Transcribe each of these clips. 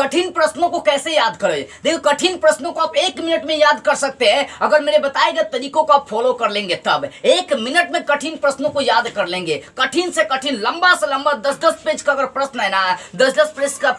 कठिन प्रश्नों को कैसे याद करें। देखो कठिन प्रश्नों को आप 1 मिनट में याद कर सकते हैं अगर मेरे बताए गए तरीकों को आप फॉलो कर लेंगे तब 1 मिनट में कठिन प्रश्नों को याद कर लेंगे। कठिन से कठिन, लंबा से लंबा 10-10 पेज का अगर प्रश्न है ना, 10-10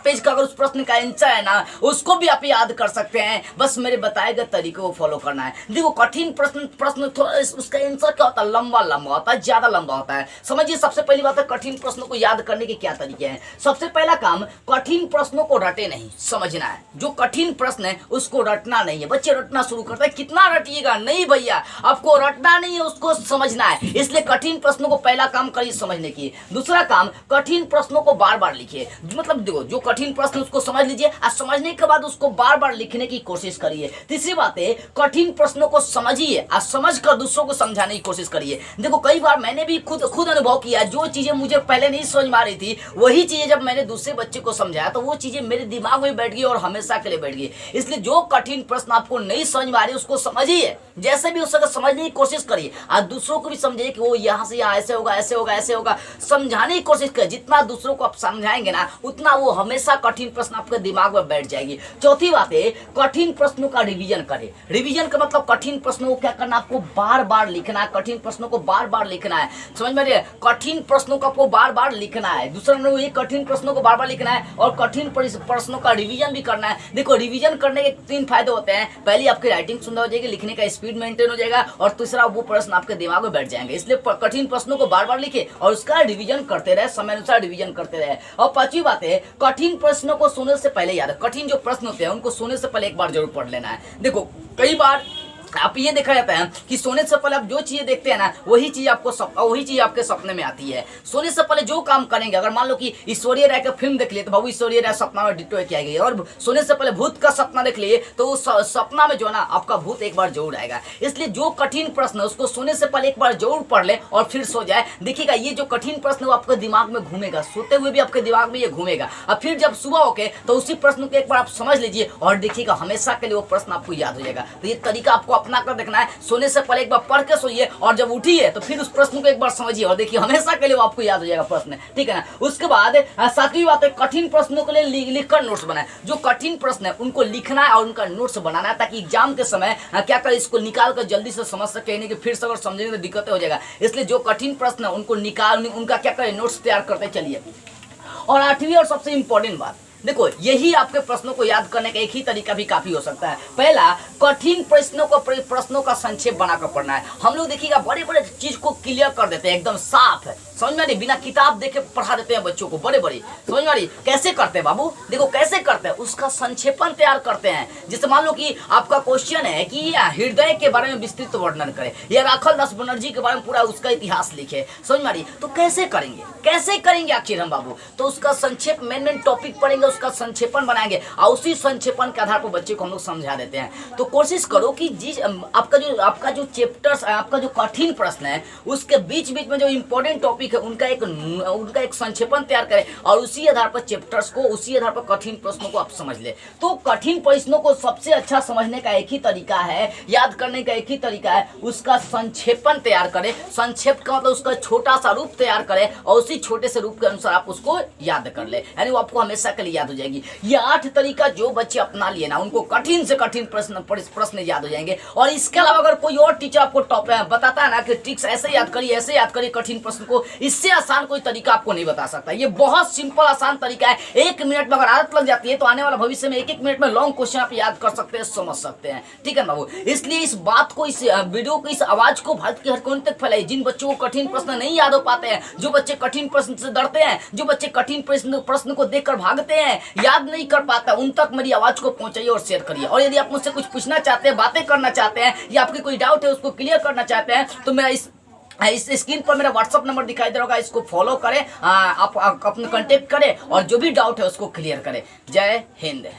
पेज का अगर उस प्रश्न का आंसर है ना, उसको भी आप याद कर सकते हैं। बस मेरे बताए गए तरीकों को फॉलो करना है। देखो कठिन प्रश्न थोड़ा उसका आंसर क्या होता है, लंबा लंबा होता है, ज्यादा लंबा होता है। समझिए सबसे पहली बात है कठिन प्रश्नों को याद करने के क्या तरीके हैं। सबसे पहला काम, कठिन प्रश्नों को रटे नहीं, समझना है। जो कठिन प्रश्न है उसको रटना नहीं है। बच्चे रटना शुरू करते हैं, कितना रटिएगा, नहीं भैया आपको रटना नहीं है, उसको समझना है। इसलिए कठिन प्रश्नों को पहला काम करिए समझने की। दूसरा काम, कठिन प्रश्नों को बार बार लिखिए। मतलब देखो जो कठिन प्रश्न उसको समझ लीजिए और समझने के बाद उसको बार बार लिखने की कोशिश करिए। तीसरी बात है कठिन प्रश्नों को समझिए और समझकर दूसरों को समझाने की कोशिश करिए। देखो कई बार मैंने भी खुद अनुभव किया, जो चीजें मुझे पहले नहीं समझ में आ रही थी वही चीजें जब मैंने दूसरे बच्चे को समझाया तो वो चीजें मेरे दिमाग में बैठ गई और हमेशा के लिए बैठ गई। इसलिए जो कठिन प्रश्न आपको नहीं समझ में आ रही उसको समझिए, जैसे भी उसको समझने की कोशिश करिए और दूसरों को भी समझिए कि वो यहाँ से यहाँ ऐसे होगा ऐसे होगा ऐसे होगा, समझाने की कोशिश करिए। जितना दूसरों को आप समझाएंगे ना उतना वो हमेशा कठिन प्रश्न आपके दिमाग में बैठ जाएगी। चौथी बात है कठिन प्रश्नों का रिवीजन करें। रिवीजन का मतलब कठिन प्रश्नों को क्या करना, आपको बार बार लिखना है। कठिन प्रश्नों को बार बार लिखना है, समझ में आ रही है? कठिन प्रश्नों को आपको बार बार लिखना है। दूसरा नंबर ये कठिन प्रश्नों को बार बार लिखना है और कठिन प्रश्नों का रिवीजन भी करना है। देखो रिवीजन करने के 3 फायदे होते हैं। पहली आपकी राइटिंग सुंदर हो जाएगी, लिखने का स्पीड मेंटेन हो जाएगा और तीसरा वो प्रश्न आपके दिमाग में बैठ जाएंगे। इसलिए कठिन प्रश्नों को बार बार लिखे और उसका रिवीजन करते रहे, समय अनुसार रिवीजन करते रहे। और 5वीं बात है कठिन प्रश्नों को सुनने से पहले याद, कठिन जो प्रश्न होते हैं उनको सुनने से पहले एक बार जरूर पढ़ लेना है। देखो कई बार आप ये देखा जाता है कि सोने से पहले आप जो चीजें देखते हैं ना वही चीज आपके सपने में आती है। सोने से पहले जो काम करेंगे, अगर मान लो कि ईश्वरीय राय का फिल्म देख लिए तो बाबू ईश्वरीय राय सपना में डिटो किया गया, और सोने से पहले भूत का सपना देख लिए तो उस सपना में जो है ना आपका भूत एक बार जरूर आएगा। इसलिए जो कठिन प्रश्न है उसको सोने से पहले एक बार जरूर पढ़ ले और फिर सो जाए। देखिएगा ये जो कठिन प्रश्न वो आपके दिमाग में घूमेगा, सोते हुए भी आपके दिमाग में ये घूमेगा और फिर जब सुबह होके तो उसी प्रश्न को एक बार आप समझ लीजिए और देखिएगा हमेशा के लिए वो प्रश्न आपको याद हो जाएगा। तो ये तरीका आपको अपना कर देखना है। सोने से पहले एक बार पढ़ के सोइए और जब उठिए तो फिर उस प्रश्न को एक बार समझिए और देखिए हमेशा के लिए वो आपको याद हो जाएगा प्रश्न, ठीक है ना। उसके बाद 7वीं बात है कठिन प्रश्नों के लिए लिखकर नोट्स बनाए। जो कठिन प्रश्न है उनको लिखना है और उनका नोट्स बनाना है ताकि एग्जाम के समय क्या करें इसको निकाल कर जल्दी से समझ सके, नहीं कि फिर से अगर समझने में दिक्कत हो जाएगा। इसलिए जो कठिन प्रश्न है उनको निकाल उनका क्या करें नोट्स तैयार करते चलिए। और 8वीं और सबसे इंपॉर्टेंट बात, देखो यही आपके प्रश्नों को याद करने का एक ही तरीका भी काफी हो सकता है। पहला कठिन प्रश्नों का संक्षेप बनाकर पढ़ना है। हम लोग देखिएगा बड़े बड़े चीज को क्लियर कर देते हैं, एकदम साफ है, समझ में आ रही, बिना किताब देखे पढ़ा देते हैं बच्चों को बड़े बड़े, समझ में आ रही। कैसे करते हैं बाबू, देखो कैसे करते हैं, उसका संक्षेपण तैयार करते हैं। जैसे मान लो कि आपका क्वेश्चन है कि हृदय के बारे में विस्तृत वर्णन करे या राखल दास बनर्जी के बारे में पूरा उसका इतिहास लिखे, समझ में आ रही। तो कैसे करेंगे आखिर हम बाबू, तो उसका संक्षेप मेन टॉपिक पढ़ेंगे, उसका संक्षेपण बनाएंगे और उसी संक्षेपण के आधार पर बच्चे को हम लोग समझा देते हैं। तो कोशिश करो कि आपका जो चैप्टर्स, आपका जो कठिन प्रश्न है उसके बीच बीच में जो इंपॉर्टेंट टॉपिक है उनका एक संक्षेपण तैयार करें और उसी आधार पर चैप्टर्स को, उसी आधार पर कठिन प्रश्नों को आप समझ ले। तो कठिन प्रश्नों को सबसे अच्छा समझने का एक ही तरीका है, याद करने का एक ही तरीका है, उसका संक्षेपण तैयार करें। संक्षेप का मतलब उसका छोटा सा रूप तैयार करें और उसी छोटे से रूप के अनुसार आप उसको याद कर ले, यानी वो आपको हमेशा के लिए याद हो जाएगी। ये 8 तरीका जो बच्चे अपना लिए ना उनको कठिन से कठिन प्रश्न याद हो जाएंगे। और इसके अलावा अगर कोई और टीचर आपको बताता है ना कि ट्रिक्स ऐसे याद करिए कठिन प्रश्न को, इससे आसान कोई तरीका आपको नहीं बता सकता। ये बहुत सिंपल आसान तरीका है। 1 मिनट में अगर आदत लग जाती है तो आने वाला भविष्य में 1-1 मिनट में लॉन्ग क्वेश्चन आप याद कर सकते हैं, समझ सकते हैं, ठीक है बाबू। इसलिए इस बात को, इस वीडियो को, इस आवाज को भारत के हर कोने तक फैलाइए। जिन बच्चों को कठिन प्रश्न नहीं याद हो पाते हैं, जो बच्चे कठिन प्रश्न से डरते हैं, जो बच्चे कठिन प्रश्न को देखकर भागते हैं, याद नहीं कर पाता, उन तक मेरी आवाज को पहुंचाइए और शेयर करिए। और यदि आप मुझसे कुछ पूछना चाहते हैं, बातें करना चाहते हैं या आपकी कोई डाउट है उसको क्लियर करना चाहते हैं तो मेरा इस स्क्रीन पर मेरा व्हाट्सअप नंबर दिखाई दे रहा होगा, इसको फॉलो करें, आप अपने कांटेक्ट करें और जो भी डाउट है उसको क्लियर करें। जय हिंद।